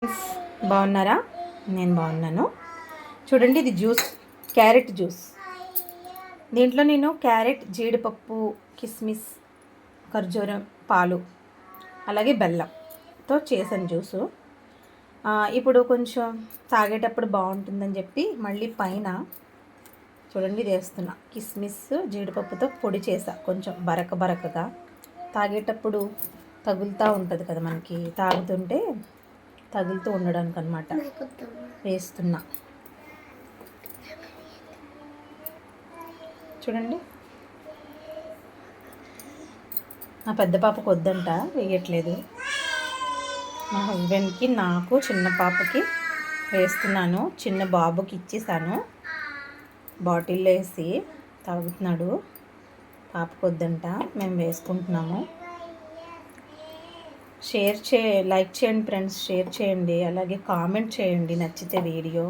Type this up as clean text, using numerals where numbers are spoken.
Friends, బాగున్నారా? నేను బాగున్నాను. చూడండి, ఇది జ్యూస్, క్యారెట్ జ్యూస్. దీంట్లో నేను క్యారెట్, జీడిపప్పు, కిస్మిస్, ఖర్జూరం, పాలు, అలాగే బెల్లంతో చేశాను జ్యూసు. ఇప్పుడు కొంచెం తాగేటప్పుడు బాగుంటుందని చెప్పి మళ్ళీ పైన చూడండి ఇది వేస్తున్నా. కిస్మిస్, జీడిపప్పుతో పొడి చేసా, కొంచెం బరకగా. తాగేటప్పుడు తగులుతూ ఉంటుంది కదా, మనకి తాగుతుంటే తగులుతూ ఉండడానికి అనమాట వేస్తున్నా. చూడండి, నా పెద్ద పాపకు వద్దంట, వేయట్లేదు. మా హస్బెండ్కి, నాకు, చిన్న పాపకి వేస్తున్నాను. చిన్న బాబుకి ఇచ్చేసాను, బాటిల్లో వేసి తాగుతున్నాడు. పాపకు వద్దంట, మేము వేసుకుంటున్నాము. లైక్ చేయండి ఫ్రెండ్స్, షేర్ చేయండి, అలాగే కామెంట్ చేయండి నచ్చితే వీడియో.